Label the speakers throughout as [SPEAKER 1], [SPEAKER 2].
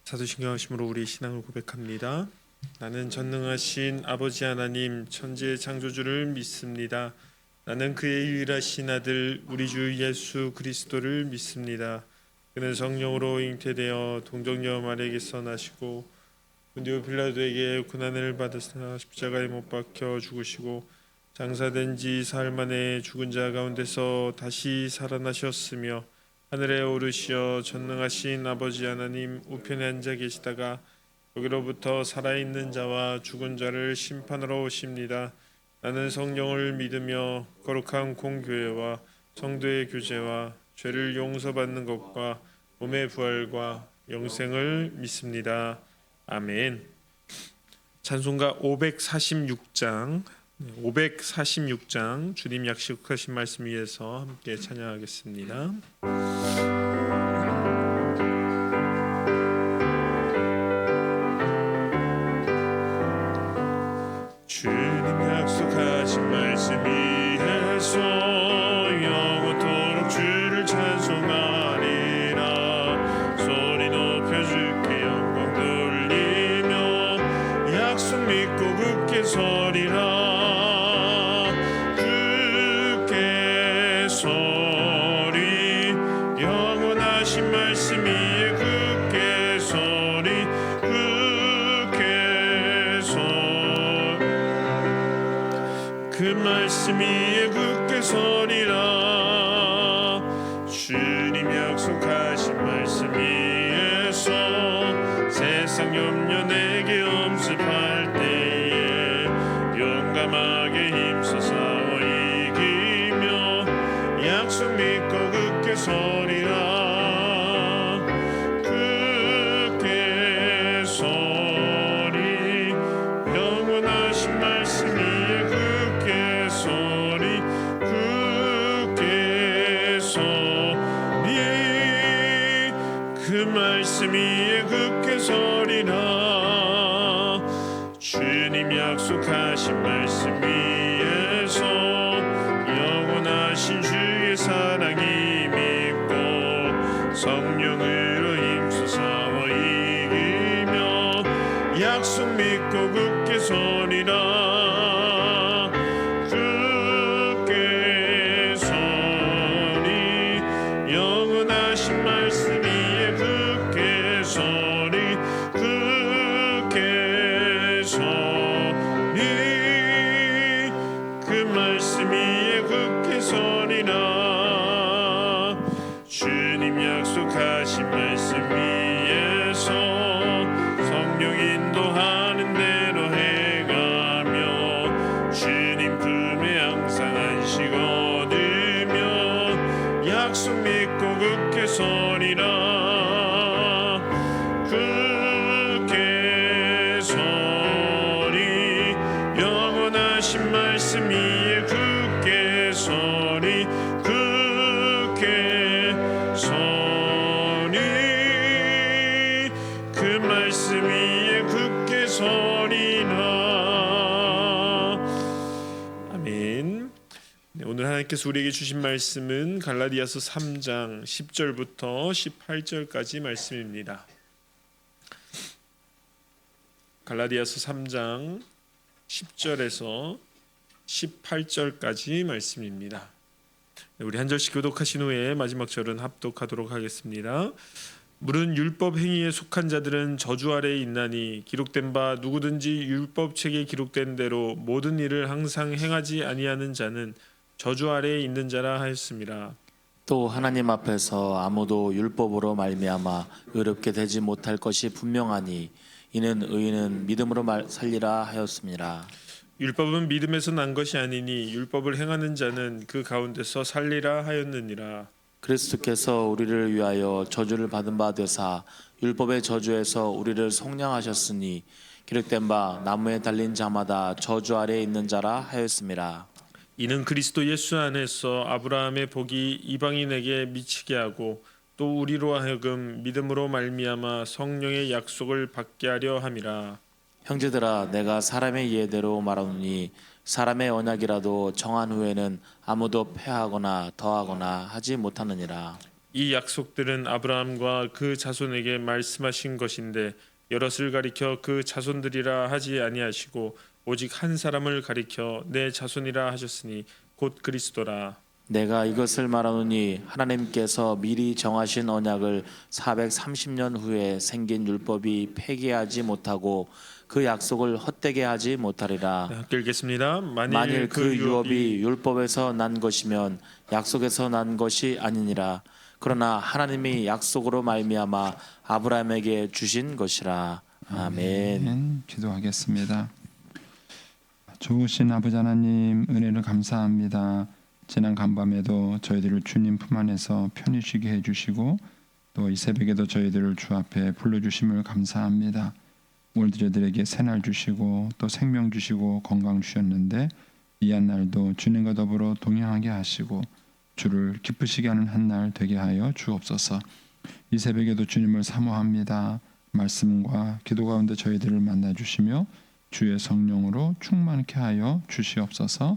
[SPEAKER 1] 사도신경하심으로 우리의 신앙을 고백합니다. 나는 전능하신 아버지 하나님 천지의 창조주를 믿습니다. 나는 그의 유일하신 아들 우리 주 예수 그리스도를 믿습니다. 그는 성령으로 잉태되어 동정녀 마리아에게서 나시고 본디오 빌라도에게 고난을 받으사 십자가에 못 박혀 죽으시고 장사된 지 사흘 만에 죽은 자 가운데서 다시 살아나셨으며 하늘에 오르시어 전능하신 아버지 하나님 우편에 앉아 계시다가 여기로부터 살아있는 자와 죽은 자를 심판하러 오십니다. 나는 성령을 믿으며 거룩한 공교회와 성도의 교제와 죄를 용서받는 것과 몸의 부활과 영생을 믿습니다. 아멘. 찬송가 546장 주님 약속하신 말씀 위에서 함께 찬양하겠습니다. 주님 약속하신 말씀 위에서 영원토록 주를 찬송하리라. 소리 높여 주께 영광 돌리며 약속 믿고 굳게 서리라. 굳게 서리 영원하신 말씀 위에 굳게 서리 굳게 서리 그 말씀 위에 굳게 서리라. 주님 약속하신 말씀 위에서 세상 염려 내게 엄습할 때에 용감하게 힘써 싸워 이기며 약속 믿고 굳게 서리라. 굳게 서리 영원하신 말씀 위에 굳게 서리 굳게 서리 그 말씀 위에 굳게 서리라. 주님 약속하신 말씀 위에서 영원하신 주의 사랑이 믿고 성령으로 힘써 싸워 이기며 약속 믿고 굳게 서리라. 굳게 서리 영원하신 말씀 위에 굳게 서리 굳게 서리 그 말씀 위에 굳게 서리라. 주님 약속하신 말씀 위에서 성령 인도하는 대로 해가며 주님 품에 항상 안식 얻으며 약속 믿고 굳게 서리라. 굳게 서리 영원하신 말씀 위에 굳게 서리 굳게 서리 그 말씀 위에 굳게 서리라. 아멘. 네, 오늘 하나님께서 우리에게 주신 말씀은 갈라디아서 3장 10절부터 18절까지 말씀입니다. 갈라디아서 3장 10절에서 18절까지 말씀입니다. 우리 한 절씩 교독하신 후에 마지막 절은 합독하도록 하겠습니다. 물은 율법 행위에 속한 자들은 저주 아래에 있나니 기록된 바 누구든지 율법책에 기록된 대로 모든 일을 항상 행하지 아니하는 자는 저주 아래에 있는 자라 하였습니다.
[SPEAKER 2] 또 하나님 앞에서 아무도 율법으로 말미암아 의롭게 되지 못할 것이 분명하니 이는 의인은 믿음으로 살리라 하였습니다.
[SPEAKER 1] 율법은 믿음에서 난 것이 아니니 율법을 행하는 자는 그 가운데서 살리라 하였느니라.
[SPEAKER 2] 그리스도께서 우리를 위하여 저주를 받은 바 되사 율법의 저주에서 우리를 속량하셨으니 기록된 바 나무에 달린 자마다 저주 아래에 있는 자라 하였습니다.
[SPEAKER 1] 이는 그리스도 예수 안에서 아브라함의 복이 이방인에게 미치게 하고 또 우리로 하여금 믿음으로 말미암아 성령의 약속을 받게 하려 함이라.
[SPEAKER 2] 형제들아 내가 사람의 이해대로 말하노니 사람의 언약이라도 정한 후에는 아무도 폐하거나 더하거나 하지 못하느니라.
[SPEAKER 1] 이 약속들은 아브라함과 그 자손에게 말씀하신 것인데 여럿을 가리켜 그 자손들이라 하지 아니하시고 오직 한 사람을 가리켜 내 자손이라 하셨으니 곧 그리스도라.
[SPEAKER 2] 내가 이것을 말하노니 하나님께서 미리 정하신 언약을 430년 후에 생긴 율법이 폐기하지 못하고 그 약속을 헛되게 하지 못하리라.
[SPEAKER 1] 함께 읽겠습니다.
[SPEAKER 2] 만일 그 유업이 율법에서 난 것이면 약속에서 난 것이 아니니라. 그러나 하나님이 약속으로 말미암아 아브라함에게 주신 것이라. 아멘.
[SPEAKER 3] 기도하겠습니다. 좋으신 아버지 하나님, 은혜를 감사합니다. 지난 간밤에도 저희들을 주님 품 안에서 편히 쉬게 해주시고 또 이 새벽에도 저희들을 주 앞에 불러주심을 감사합니다. 오늘도 저희들에게 새날 주시고 또 생명 주시고 건강 주셨는데 이 한 날도 주님과 더불어 동행하게 하시고 주를 기쁘시게 하는 한 날 되게 하여 주옵소서. 이 새벽에도 주님을 사모합니다. 말씀과 기도 가운데 저희들을 만나주시며 주의 성령으로 충만케 하여 주시옵소서.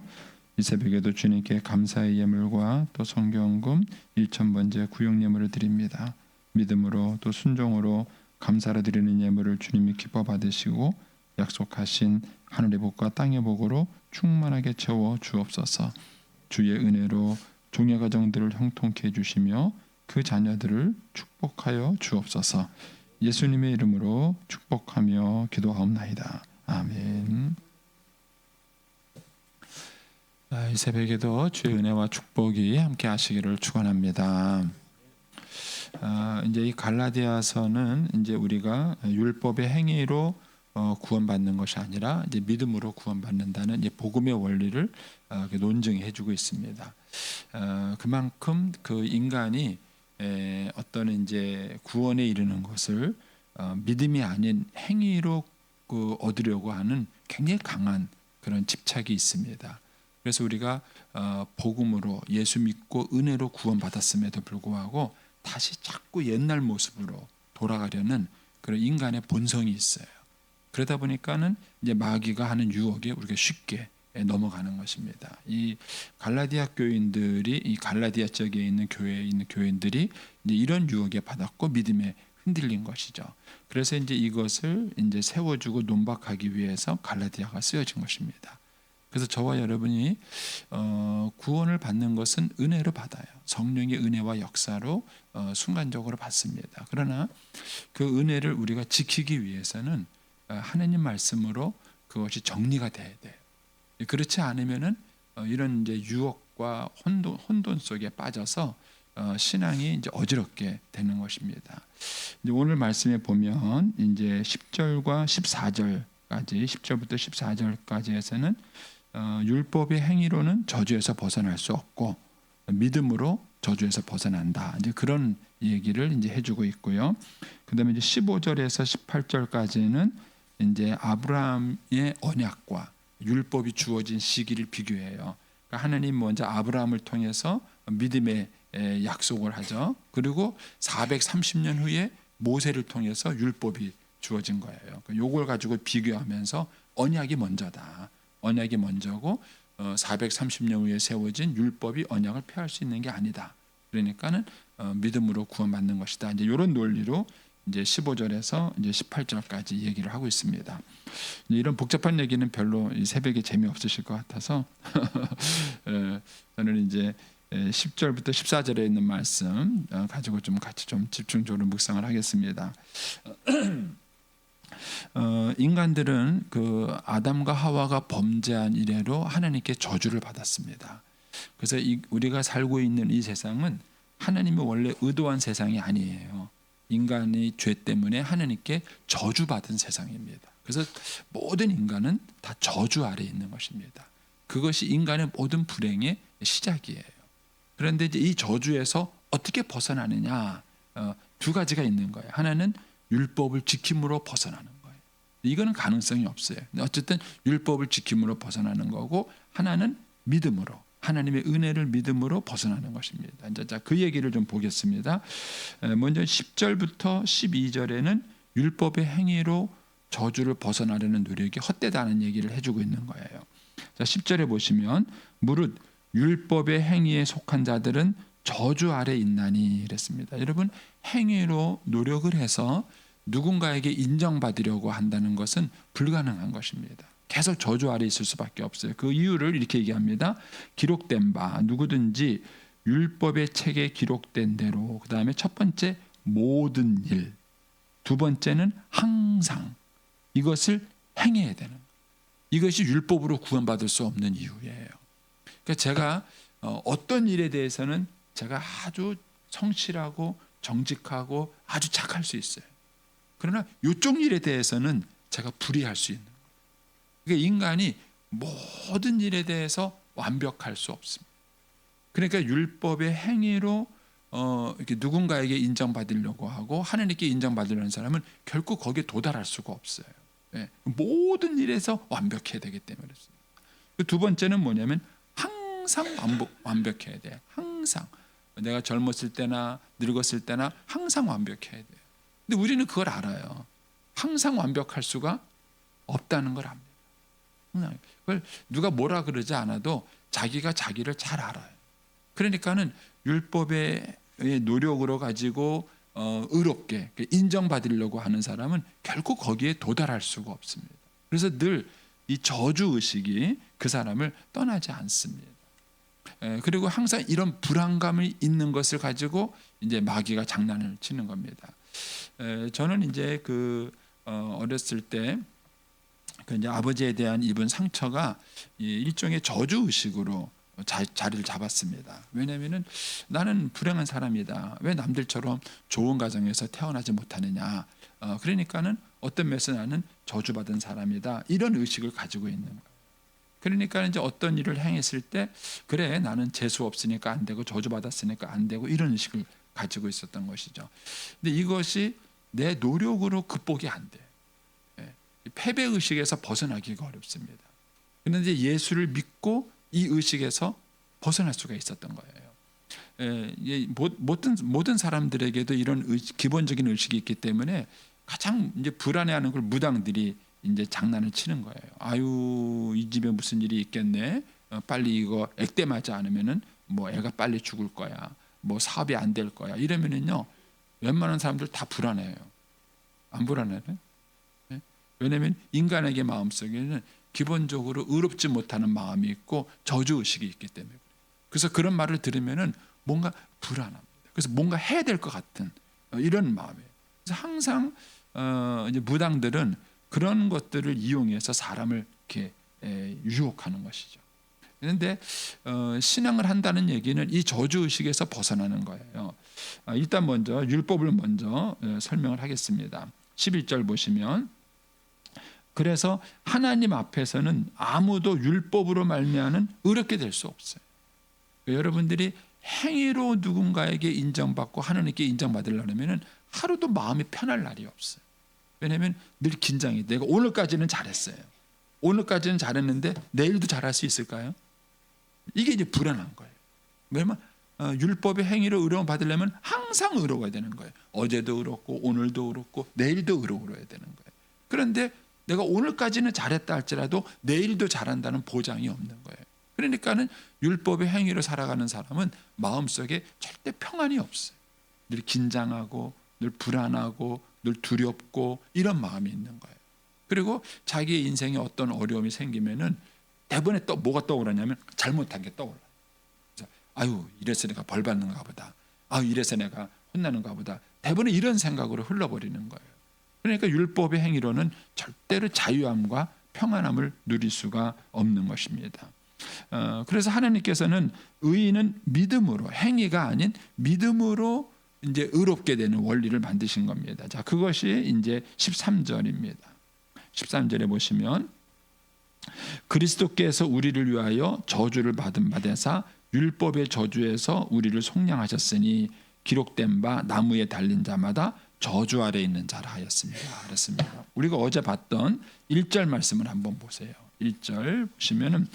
[SPEAKER 3] 이 새벽에도 주님께 감사의 예물과 또 성경금 1,000번째 구역 예물을 드립니다. 믿음으로 또 순종으로 감사로 드리는 예물을 주님이 기뻐 받으시고 약속하신 하늘의 복과 땅의 복으로 충만하게 채워 주옵소서. 주의 은혜로 종의 가정들을 형통케 해주시며 그 자녀들을 축복하여 주옵소서. 예수님의 이름으로 축복하며 기도하옵나이다. 아멘. 이 새벽에도 주의 은혜와 축복이 함께 하시기를 축원합니다. 이제 이 갈라디아서는 이제 우리가 율법의 행위로 구원받는 것이 아니라 이제 믿음으로 구원받는다는 이제 복음의 원리를 논증해주고 있습니다. 그만큼 그 인간이 어떤 이제 구원에 이르는 것을 믿음이 아닌 행위로 얻으려고 하는 굉장히 강한 그런 집착이 있습니다. 그래서 우리가 복음으로 예수 믿고 은혜로 구원받았음에도 불구하고 다시 자꾸 옛날 모습으로 돌아가려는 그런 인간의 본성이 있어요. 그러다 보니까는 이제 마귀가 하는 유혹에 우리가 쉽게 넘어가는 것입니다. 이 갈라디아 교인들이 이 갈라디아 지역에 있는 교회에 있는 교인들이 이제 이런 유혹에 받았고 믿음에 흔들린 것이죠. 그래서 이제 이것을 이제 세워주고 논박하기 위해서 갈라디아가 쓰여진 것입니다. 그래서 저와 여러분이 구원을 받는 것은 은혜로 받아요. 성령의 은혜와 역사로 순간적으로 받습니다. 그러나 그 은혜를 우리가 지키기 위해서는 하나님 말씀으로 그것이 정리가 돼야 돼요. 그렇지 않으면은 이런 이제 유혹과 혼돈 속에 빠져서 신앙이 이제 어지럽게 되는 것입니다. 이제 오늘 말씀에 보면 이제 10절과 14절까지 10절부터 14절까지에서는 율법의 행위로는 저주에서 벗어날 수 없고 믿음으로 저주에서 벗어난다. 이제 그런 얘기를 이제 해주고 있고요. 그다음에 이제 15절에서 18절까지는 이제 아브라함의 언약과 율법이 주어진 시기를 비교해요. 그러니까 하나님 먼저 아브라함을 통해서 믿음의 약속을 하죠. 그리고 430년 후에 모세를 통해서 율법이 주어진 거예요. 요걸 가지고 비교하면서 언약이 먼저다. 언약이 먼저고 430년 후에 세워진 율법이 언약을 폐할 수 있는 게 아니다. 그러니까는 믿음으로 구원받는 것이다. 이제 이런 논리로 이제 15절에서 이제 18절까지 얘기를 하고 있습니다. 이런 복잡한 얘기는 별로 이 새벽에 재미없으실 것 같아서 저는 이제 10절부터 14절에 있는 말씀 가지고 좀 같이 좀 집중적으로 묵상을 하겠습니다. 인간들은 그 아담과 하와가 범죄한 이래로 하나님께 저주를 받았습니다. 그래서 우리가 살고 있는 이 세상은 하나님이 원래 의도한 세상이 아니에요. 인간의 죄 때문에 하나님께 저주받은 세상입니다. 그래서 모든 인간은 다 저주 아래 있는 것입니다. 그것이 인간의 모든 불행의 시작이에요. 그런데 이제 이 저주에서 어떻게 벗어나느냐, 두 가지가 있는 거예요. 하나는 율법을 지킴으로 벗어나는 거예요. 이거는 가능성이 없어요. 어쨌든 율법을 지킴으로 벗어나는 거고, 하나는 믿음으로, 하나님의 은혜를 믿음으로 벗어나는 것입니다. 자, 그 얘기를 좀 보겠습니다. 먼저 10절부터 12절에는 율법의 행위로 저주를 벗어나려는 노력이 헛되다는 얘기를 해주고 있는 거예요. 자, 10절에 보시면 무릇 율법의 행위에 속한 자들은 저주 아래 있나니 이랬습니다. 여러분, 행위로 노력을 해서 누군가에게 인정받으려고 한다는 것은 불가능한 것입니다. 계속 저주 아래 있을 수밖에 없어요. 그 이유를 이렇게 얘기합니다. 기록된 바, 누구든지 율법의 책에 기록된 대로, 그 다음에 첫 번째 모든 일, 두 번째는 항상 이것을 행해야 되는 거예요. 이것이 율법으로 구원받을 수 없는 이유예요. 그러니까 제가 어떤 일에 대해서는 제가 아주 성실하고 정직하고 아주 착할 수 있어요. 그러나 이쪽 일에 대해서는 제가 불의할 수 있는 거예요. 그러니까 인간이 모든 일에 대해서 완벽할 수 없습니다. 그러니까 율법의 행위로 이렇게 누군가에게 인정받으려고 하고 하나님께 인정받으려는 사람은 결코 거기에 도달할 수가 없어요. 예, 모든 일에서 완벽해야 되기 때문에 그렇습니다. 두 번째는 뭐냐면 항상 완벽해야 돼요. 항상 내가 젊었을 때나 늙었을 때나 항상 완벽해야 돼요. 근데 우리는 그걸 알아요. 항상 완벽할 수가 없다는 걸 압니다. 그걸 누가 뭐라 그러지 않아도 자기가 자기를 잘 알아요. 그러니까는 율법의 노력으로 가지고 의롭게 인정받으려고 하는 사람은 결코 거기에 도달할 수가 없습니다. 그래서 늘 이 저주 의식이 그 사람을 떠나지 않습니다. 그리고 항상 이런 불안감이 있는 것을 가지고 이제 마귀가 장난을 치는 겁니다. 저는 이제 어렸을 때 이제 아버지에 대한 입은 상처가 일종의 저주 의식으로 자리를 잡았습니다. 왜냐하면은 나는 불행한 사람이다. 왜 남들처럼 좋은 가정에서 태어나지 못하느냐. 그러니까는 어떤 면에서 나는 저주받은 사람이다. 이런 의식을 가지고 있는 거예요. 그러니까 이제 어떤 일을 행했을 때 그래 나는 재수 없으니까 안 되고 저주받았으니까 안 되고 이런 의식을 가지고 있었던 것이죠. 근데 이것이 내 노력으로 극복이 안 돼. 패배 의식에서 벗어나기가 어렵습니다. 그런데 예수를 믿고 이 의식에서 벗어날 수가 있었던 거예요. 모든 사람들에게도 이런 기본적인 의식이 있기 때문에 가장 이제 불안해하는 걸 무당들이 이제 장난을 치는 거예요. 아유 이 집에 무슨 일이 있겠네. 빨리 이거 액대 맞지 않으면은 뭐 애가 빨리 죽을 거야. 뭐 사업이 안 될 거야. 이러면은요 웬만한 사람들 다 불안해요. 안 불안해요? 왜냐하면 인간에게 마음속에는 기본적으로 의롭지 못하는 마음이 있고 저주 의식이 있기 때문에 그래서 그런 말을 들으면은 뭔가 불안합니다. 그래서 뭔가 해야 될 것 같은 이런 마음이에요. 그래서 항상 이제 무당들은 그런 것들을 이용해서 사람을 이렇게 유혹하는 것이죠. 그런데 신앙을 한다는 얘기는 이 저주 의식에서 벗어나는 거예요. 일단 먼저 율법을 먼저 설명을 하겠습니다. 11절 보시면 그래서 하나님 앞에서는 아무도 율법으로 말미암는 의롭게 될 수 없어요. 여러분들이 행위로 누군가에게 인정받고 하나님께 인정받으려면 하루도 마음이 편할 날이 없어요. 왜냐하면 늘 긴장이 내가 오늘까지는 잘했어요. 오늘까지는 잘했는데 내일도 잘할 수 있을까요? 이게 이제 불안한 거예요. 왜냐하면 율법의 행위로 의로움 받으려면 항상 의로워야 되는 거예요. 어제도 의롭고 오늘도 의롭고 내일도 의로워야 되는 거예요. 그런데 내가 오늘까지는 잘했다 할지라도 내일도 잘한다는 보장이 없는 거예요. 그러니까는 율법의 행위로 살아가는 사람은 마음속에 절대 평안이 없어요. 늘 긴장하고 늘 불안하고 늘 두렵고 이런 마음이 있는 거예요. 그리고 자기의 인생에 어떤 어려움이 생기면은 대부분에 또 뭐가 떠오르냐면 잘못한 게 떠올라요. 그래서 아유 이래서 내가 벌 받는가 보다. 아유 이래서 내가 혼나는가 보다. 대부분은 이런 생각으로 흘러버리는 거예요. 그러니까 율법의 행위로는 절대로 자유함과 평안함을 누릴 수가 없는 것입니다. 그래서 하나님께서는 의인은 믿음으로 행위가 아닌 믿음으로 이제 의롭게 되는 원리를 만드신 겁니다. 자, 그것이 이제 13절입니다. 13절에 보시면 그리스도께서 우리를 위하여 저주를 받은 바 되사 율법의 저주에서 우리를 속량하셨으니 기록된 바 나무에 달린 자마다 저주 아래 있는 자라 하였습니다. 그렇습니다. 우리가 어제 봤던 1절 말씀을 한번 보세요. 1절 보시면은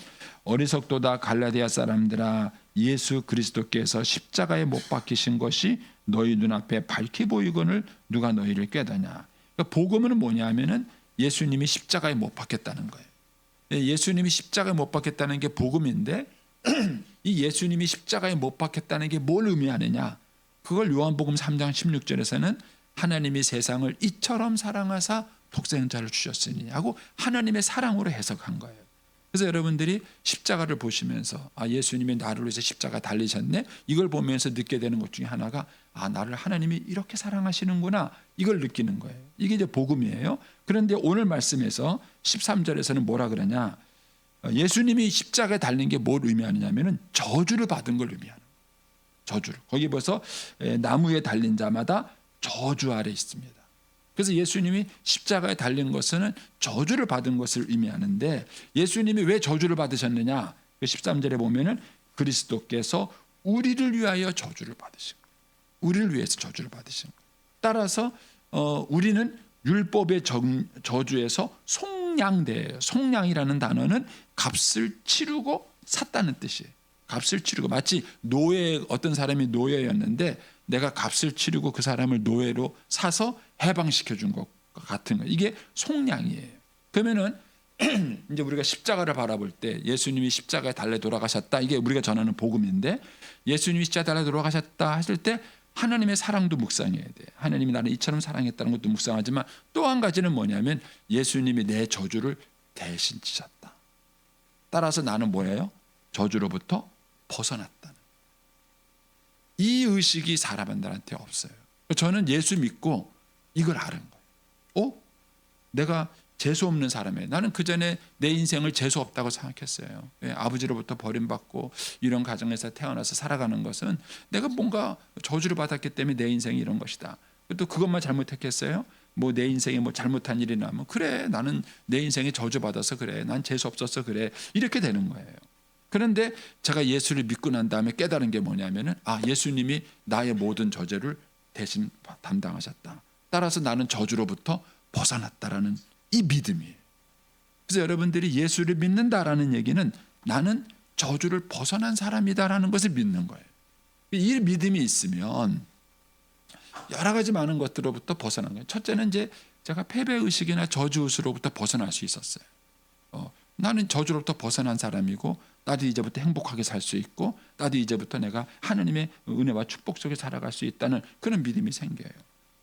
[SPEAKER 3] 어리석도다 갈라디아 사람들아 예수 그리스도께서 십자가에 못 박히신 것이 너희 눈앞에 밝히 보이거늘 누가 너희를 꾀더냐. 그러니까 복음은 뭐냐면은 예수님이 십자가에 못 박혔다는 거예요. 예수님이 십자가에 못 박혔다는 게 복음인데 이 예수님이 십자가에 못 박혔다는 게 뭘 의미하느냐? 그걸 요한복음 3장 16절에서는 하나님이 세상을 이처럼 사랑하사 독생자를 주셨으니 하고 하나님의 사랑으로 해석한 거예요. 그래서 여러분들이 십자가를 보시면서 예수님이 나를 위해서 십자가 달리셨네, 이걸 보면서 느끼게 되는 것 중에 하나가 나를 하나님이 이렇게 사랑하시는구나, 이걸 느끼는 거예요. 이게 이제 복음이에요. 그런데 오늘 말씀에서 13절에서는 뭐라 그러냐, 예수님이 십자가에 달린 게 뭘 의미하느냐면은 저주를 받은 걸 의미하는 거예요. 저주를. 거기 벌써 나무에 달린 자마다 저주 아래 있습니다. 그래서 예수님이 십자가에 달린 것은 저주를 받은 것을 의미하는데, 예수님이 왜 저주를 받으셨느냐? 13절에 보면은 그리스도께서 우리를 위하여 저주를 받으신 거예요. 우리를 위해서 저주를 받으신 거예요. 따라서 우리는 율법의 저주에서 속량돼요. 속량이라는 단어는 값을 치르고 샀다는 뜻이에요. 값을 치르고, 마치 어떤 사람이 노예였는데 내가 값을 치르고 그 사람을 노예로 사서 해방시켜 준 것과 같은 거예요. 이게 속량이에요. 그러면은 이제 우리가 십자가를 바라볼 때 예수님이 십자가에 달려 돌아가셨다, 이게 우리가 전하는 복음인데, 예수님이 십자가에 달려 돌아가셨다 하실 때 하나님의 사랑도 묵상해야 돼. 하나님이 나를 이처럼 사랑했다는 것도 묵상하지만 또 한 가지는 뭐냐면 예수님이 내 저주를 대신 지셨다. 따라서 나는 뭐예요? 저주로부터 벗어났다는, 이 의식이 사람들한테 없어요. 저는 예수 믿고 이걸 아는 거예요. 내가 재수 없는 사람이에요. 나는 그전에 내 인생을 재수 없다고 생각했어요. 아버지로부터 버림받고 이런 가정에서 태어나서 살아가는 것은 내가 뭔가 저주를 받았기 때문에 내 인생이 이런 것이다. 또 그것만 잘못했겠어요? 뭐 내 인생에 뭐 잘못한 일이 나면 그래, 나는 내 인생에 저주받아서 그래, 난 재수 없어서 그래, 이렇게 되는 거예요. 그런데 제가 예수를 믿고 난 다음에 깨달은 게 뭐냐면은 예수님이 나의 모든 저주를 대신 담당하셨다. 따라서 나는 저주로부터 벗어났다라는 이 믿음이에요. 그래서 여러분들이 예수를 믿는다라는 얘기는 나는 저주를 벗어난 사람이다라는 것을 믿는 거예요. 이 믿음이 있으면 여러 가지 많은 것들로부터 벗어난 거예요. 첫째는 이제 제가 패배의식이나 저주의식으로부터 벗어날 수 있었어요. 나는 저주로부터 벗어난 사람이고, 나도 이제부터 행복하게 살 수 있고, 나도 이제부터 내가 하나님의 은혜와 축복 속에 살아갈 수 있다는 그런 믿음이 생겨요.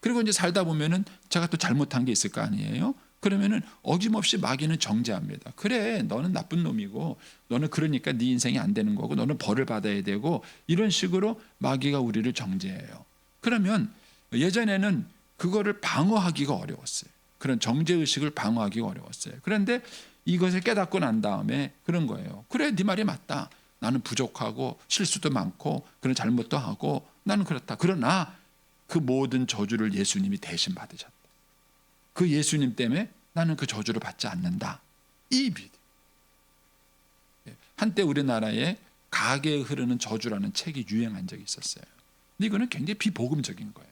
[SPEAKER 3] 그리고 이제 살다 보면은 제가 또 잘못한 게 있을 거 아니에요. 그러면은 어김없이 마귀는 정죄합니다. 그래, 너는 나쁜 놈이고, 너는 그러니까 네 인생이 안 되는 거고, 너는 벌을 받아야 되고, 이런 식으로 마귀가 우리를 정죄해요. 그러면 예전에는 그거를 방어하기가 어려웠어요. 그런 정죄의식을 방어하기가 어려웠어요. 그런데 이것을 깨닫고 난 다음에 그런 거예요. 그래, 네 말이 맞다. 나는 부족하고 실수도 많고 그런 잘못도 하고 나는 그렇다. 그러나 그 모든 저주를 예수님이 대신 받으셨다. 그 예수님 때문에 나는 그 저주를 받지 않는다. 이 믿음. 한때 우리나라에 가계에 흐르는 저주라는 책이 유행한 적이 있었어요. 근데 이거는 굉장히 비복음적인 거예요.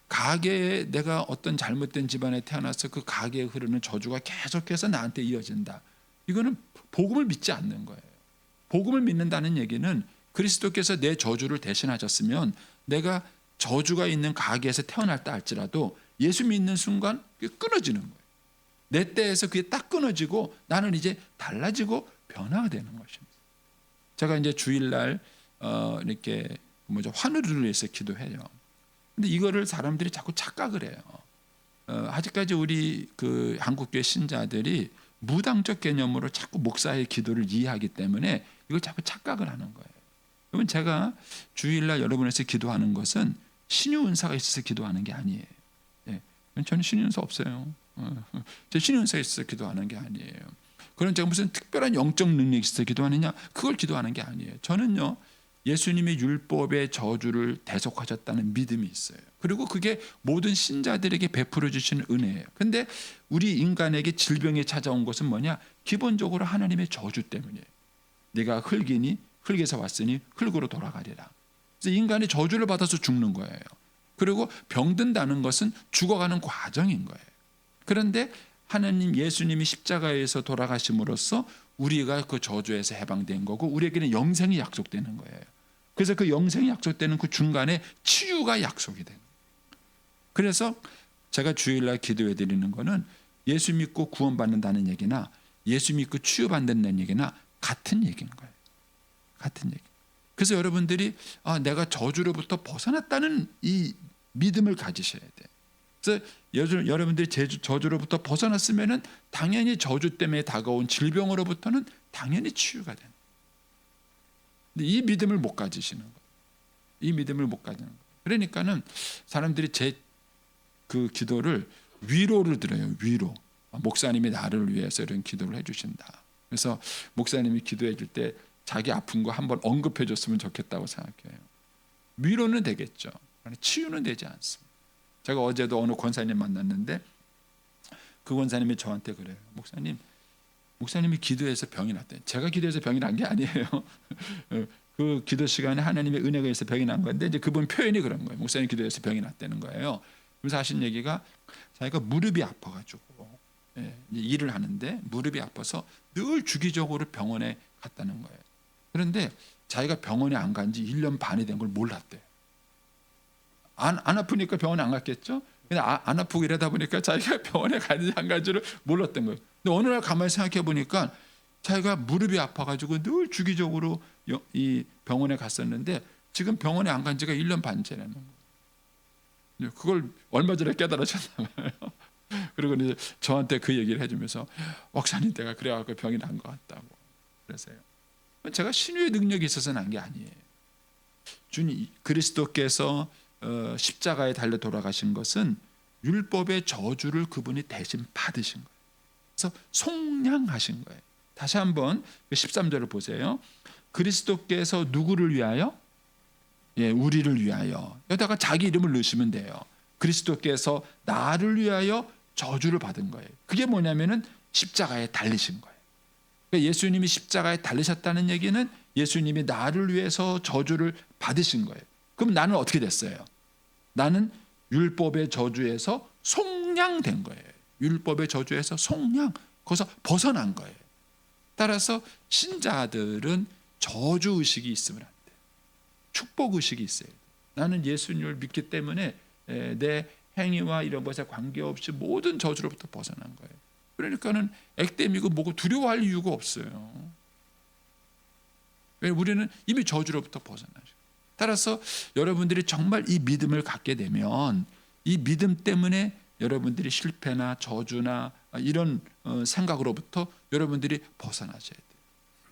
[SPEAKER 3] 가계에 내가 어떤 잘못된 집안에 태어나서 그 가계에 흐르는 저주가 계속해서 나한테 이어진다. 이거는 복음을 믿지 않는 거예요. 복음을 믿는다는 얘기는 그리스도께서 내 저주를 대신하셨으면 내가 저주가 있는 가계에서 태어났다 할지라도 예수 믿는 순간 그게 끊어지는 거예요. 내 때에서 그게 딱 끊어지고 나는 이제 달라지고 변화가 되는 것입니다. 제가 이제 주일날 이렇게 환우를 위해서 기도해요. 근데 이거를 사람들이 자꾸 착각을 해요. 아직까지 우리 그 한국교회 신자들이 무당적 개념으로 자꾸 목사의 기도를 이해하기 때문에 이걸 자꾸 착각을 하는 거예요. 그러면 제가 주일날 여러분에서 기도하는 것은 신유 은사가 있어서 기도하는 게 아니에요. 저는 신유 은사 없어요. 제 신유 은사가 있어서 기도하는 게 아니에요. 그런 제가 무슨 특별한 영적 능력이 있어서 기도하느냐, 그걸 기도하는 게 아니에요. 저는요, 예수님이 율법의 저주를 대속하셨다는 믿음이 있어요. 그리고 그게 모든 신자들에게 베풀어 주시는 은혜예요. 근데 우리 인간에게 질병이 찾아온 것은 뭐냐? 기본적으로 하나님의 저주 때문이에요. 네가 흙이니 흙에서 왔으니 흙으로 돌아가리라. 그래서 인간이 저주를 받아서 죽는 거예요. 그리고 병든다는 것은 죽어가는 과정인 거예요. 그런데 하나님 예수님이 십자가에서 돌아가심으로써 우리가 그 저주에서 해방된 거고, 우리에게는 영생이 약속되는 거예요. 그래서 그 영생이 약속되는 그 중간에 치유가 약속이 돼요. 그래서 제가 주일날 기도해 드리는 거는 예수 믿고 구원받는다는 얘기나 예수 믿고 치유받는다는 얘기나 같은 얘기인 거예요. 같은 얘기. 그래서 여러분들이 내가 저주로부터 벗어났다는 이 믿음을 가지셔야 돼요. 그래서 여러분들이 저주로부터 벗어났으면은 당연히 저주 때문에 다가온 질병으로부터는 당연히 치유가 되는 거예요. 근데 이 믿음을 못 가지시는 거예요. 이 믿음을 못 가지는 거예요. 그러니까는 사람들이 제 그 기도를 위로를 들어요. 위로. 목사님이 나를 위해서 이런 기도를 해주신다. 그래서 목사님이 기도해 줄 때 자기 아픈 거 한번 언급해 줬으면 좋겠다고 생각해요. 위로는 되겠죠. 치유는 되지 않습니다. 제가 어제도 어느 권사님 만났는데 그 권사님이 저한테 그래요. 목사님이 기도해서 병이 났대요. 제가 기도해서 병이 난 게 아니에요. 그 기도 시간에 하나님의 은혜가 있어서 병이 난 건데 이제 그분 표현이 그런 거예요. 목사님 기도해서 병이 났다는 거예요. 그래서 하신 얘기가 자기가 무릎이 아파가지고 일을 하는데 무릎이 아파서 늘 주기적으로 병원에 갔다는 거예요. 그런데 자기가 병원에 안 간 지 1년 반이 된 걸 몰랐대요. 안 아프니까 병원에 안 갔겠죠? 근데 안 아프고 이러다 보니까 자기가 병원에 가는지 안 간지를 몰랐던 거예요. 근데 어느 날 가만히 생각해 보니까 자기가 무릎이 아파가지고 늘 주기적으로 이 병원에 갔었는데 지금 병원에 안 간 지가 1년 반째라는 거예요. 그걸 얼마 전에 깨달으셨나 봐요. 그리고 이제 저한테 그 얘기를 해주면서 목사님 내가 그래갖고 병이 난 것 같다고 그러세요. 제가 신유의 능력이 있어서 난 게 아니에요. 주님 그리스도께서 십자가에 달려 돌아가신 것은 율법의 저주를 그분이 대신 받으신 거예요. 그래서 속량하신 거예요. 다시 한번 13절을 보세요. 그리스도께서 누구를 위하여? 우리를 위하여. 여기다가 자기 이름을 넣으시면 돼요. 그리스도께서 나를 위하여 저주를 받은 거예요. 그게 뭐냐면은 십자가에 달리신 거예요. 그러니까 예수님이 십자가에 달리셨다는 얘기는 예수님이 나를 위해서 저주를 받으신 거예요. 그럼 나는 어떻게 됐어요? 나는 율법의 저주에서 속량된 거예요. 율법의 저주에서 속량, 거기서 벗어난 거예요. 따라서 신자들은 저주 의식이 있으면 안 돼요. 축복 의식이 있어요. 나는 예수님을 믿기 때문에 내 행위와 이런 것에 관계없이 모든 저주로부터 벗어난 거예요. 그러니까는 액땜이고 뭐고 두려워할 이유가 없어요. 왜냐하면 우리는 이미 저주로부터 벗어나죠. 따라서 여러분들이 정말 이 믿음을 갖게 되면 이 믿음 때문에 여러분들이 실패나 저주나 이런 생각으로부터 여러분들이 벗어나셔야 돼요.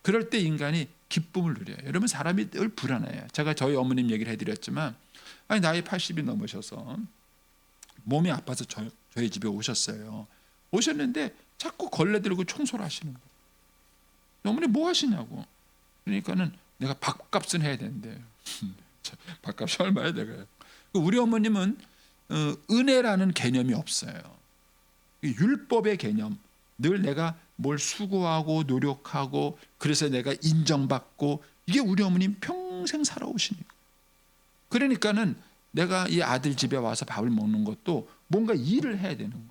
[SPEAKER 3] 그럴 때 인간이 기쁨을 누려요. 여러분 사람이 늘 불안해요. 제가 저희 어머님 얘기를 해드렸지만 나이 80이 넘으셔서 몸이 아파서 저희 집에 오셨어요. 오셨는데 자꾸 걸레 들고 청소를 하시는 거예요. 어머니 뭐 하시냐고. 그러니까는 내가 밥값은 해야 된대요. 밥값이 얼마야 내가. 우리 어머님은 은혜라는 개념이 없어요. 율법의 개념. 늘 내가 뭘 수고하고 노력하고 그래서 내가 인정받고 이게 우리 어머님 평생 살아오신 이유. 그러니까는 내가 이 아들 집에 와서 밥을 먹는 것도 뭔가 일을 해야 되는 거예요.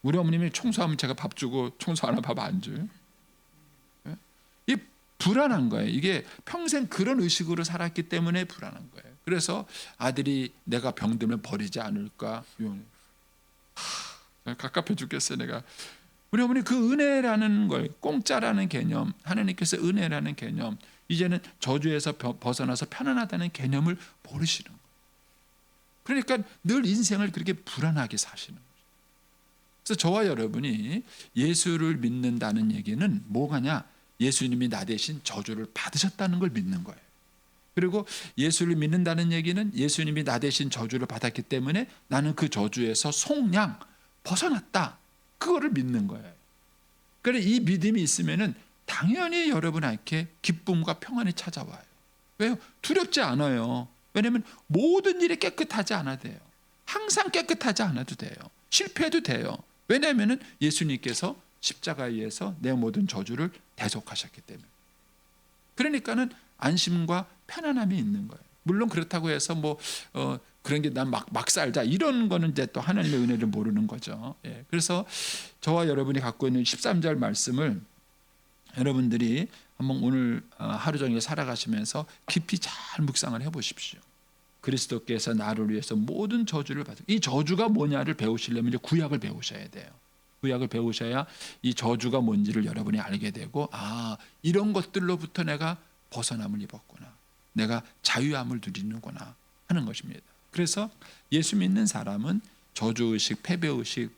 [SPEAKER 3] 우리 어머님이 청소하면 제가 밥 주고 청소 안 하면 밥 안 줘요. 이 불안한 거예요. 이게 평생 그런 의식으로 살았기 때문에 불안한 거예요. 그래서 아들이 내가 병들면 버리지 않을까. 갑갑해 죽겠어요. 내가. 우리 어머니 그 은혜라는 걸 공짜라는 개념, 하나님께서 은혜라는 개념, 이제는 저주에서 벗어나서 편안하다는 개념을 모르시는 거예요. 그러니까 늘 인생을 그렇게 불안하게 사시는 거예요. 그래서 저와 여러분이 예수를 믿는다는 얘기는 뭐가냐? 예수님이 나 대신 저주를 받으셨다는 걸 믿는 거예요. 그리고 예수를 믿는다는 얘기는 예수님이 나 대신 저주를 받았기 때문에 나는 그 저주에서 속량, 벗어났다. 그거를 믿는 거예요. 그래 이 믿음이 있으면은 당연히 여러분에게 기쁨과 평안이 찾아와요. 왜요? 두렵지 않아요. 왜냐하면 모든 일이 깨끗하지 않아도 돼요. 항상 깨끗하지 않아도 돼요. 실패해도 돼요. 왜냐하면 예수님께서 십자가에 의해서 내 모든 저주를 대속하셨기 때문에. 그러니까는 안심과 편안함이 있는 거예요. 물론 그렇다고 해서 그런 게 난 막 살자 이런 거는 이제 또 하나님의 은혜를 모르는 거죠. 그래서 저와 여러분이 갖고 있는 13절 말씀을 여러분들이 한번 오늘 하루 종일 살아가시면서 깊이 잘 묵상을 해보십시오. 그리스도께서 나를 위해서 모든 저주를 받은 이 저주가 뭐냐를 배우시려면 이제 구약을 배우셔야 돼요. 구약을 배우셔야 이 저주가 뭔지를 여러분이 알게 되고, 이런 것들로부터 내가 벗어남을 입었구나, 내가 자유함을 누리는구나 하는 것입니다. 그래서 예수 믿는 사람은 저주의식, 패배의식,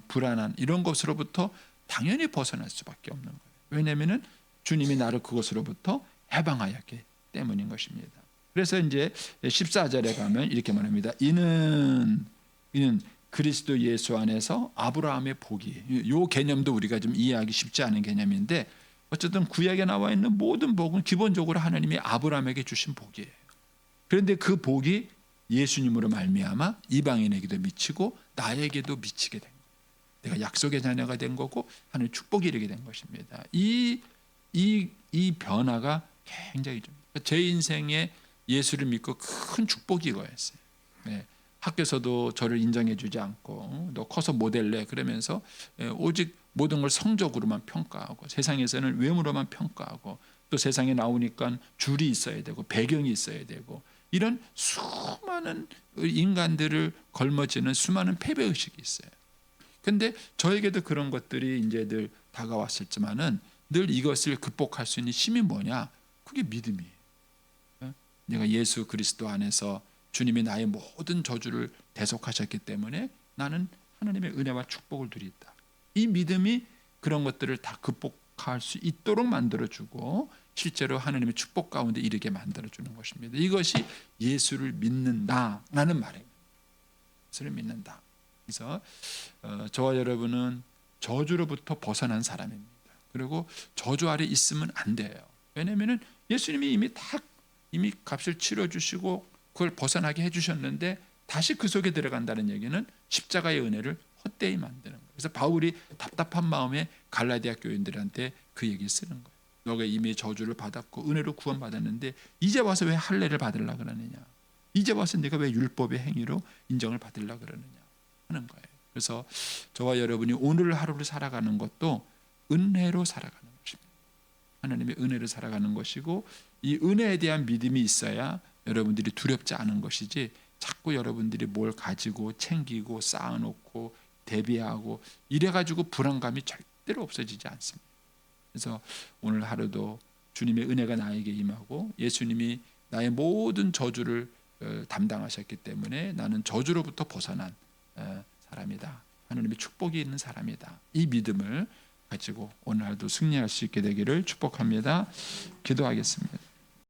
[SPEAKER 3] 불안한 이런 것으로부터 당연히 벗어날 수밖에 없는 거예요. 왜냐하면 주님이 나를 그것으로부터 해방하였기 때문인 것입니다. 그래서 이제 14절에 가면 이렇게 말합니다. 이는 그리스도 예수 안에서 아브라함의 복이, 이 개념도 우리가 좀 이해하기 쉽지 않은 개념인데, 어쨌든 구약에 나와 있는 모든 복은 기본적으로 하나님이 아브라함에게 주신 복이에요. 그런데 그 복이 예수님으로 말미암아 이방인에게도 미치고 나에게도 미치게 된 거예요. 내가 약속의 자녀가 된 거고 하나님 축복이 이르게 된 것입니다. 이 변화가 굉장히 좀, 제 인생에 예수를 믿고 큰 축복이 이거였어요. 네. 학교에서도 저를 인정해주지 않고 너 커서 뭐 될래 그러면서 오직 모든 걸 성적으로만 평가하고, 세상에서는 외모로만 평가하고, 또 세상에 나오니까 줄이 있어야 되고 배경이 있어야 되고, 이런 수많은 인간들을 걸머지는 수많은 패배의식이 있어요. 근데 저에게도 그런 것들이 이제 늘 다가왔었지만은 늘 이것을 극복할 수 있는 힘이 뭐냐? 그게 믿음이에요. 내가 예수 그리스도 안에서 주님이 나의 모든 저주를 대속하셨기 때문에 나는 하나님의 은혜와 축복을 누리다. 이 믿음이 그런 것들을 다 극복할 수 있도록 만들어주고 실제로 하나님의 축복 가운데 이르게 만들어주는 것입니다. 이것이 예수를 믿는다라는 말입니다. 예수를 믿는다. 그래서 저와 여러분은 저주로부터 벗어난 사람입니다. 그리고 저주 아래 있으면 안 돼요. 왜냐하면 예수님이 이미 값을 치러주시고 그걸 벗어나게 해주셨는데, 다시 그 속에 들어간다는 얘기는 십자가의 은혜를 헛되이 만드는 거예요. 그래서 바울이 답답한 마음에 갈라디아 교인들한테 그 얘기 쓰는 거예요. 너가 이미 저주를 받았고 은혜로 구원받았는데 이제 와서 왜 할례를 받으려고 그러느냐, 이제 와서 네가 왜 율법의 행위로 인정을 받으려고 그러느냐 하는 거예요. 그래서 저와 여러분이 오늘 하루를 살아가는 것도 은혜로 살아가는 것입니다. 하나님의 은혜로 살아가는 것이고, 이 은혜에 대한 믿음이 있어야 여러분들이 두렵지 않은 것이지, 자꾸 여러분들이 뭘 가지고 챙기고 쌓아놓고 대비하고 이래가지고 불안감이 절대로 없어지지 않습니다. 그래서 오늘 하루도 주님의 은혜가 나에게 임하고 예수님이 나의 모든 저주를 담당하셨기 때문에 나는 저주로부터 벗어난 사람이다, 하나님의 축복이 있는 사람이다, 이 믿음을 가지고 오늘 하루도 승리할 수 있게 되기를 축복합니다. 기도하겠습니다.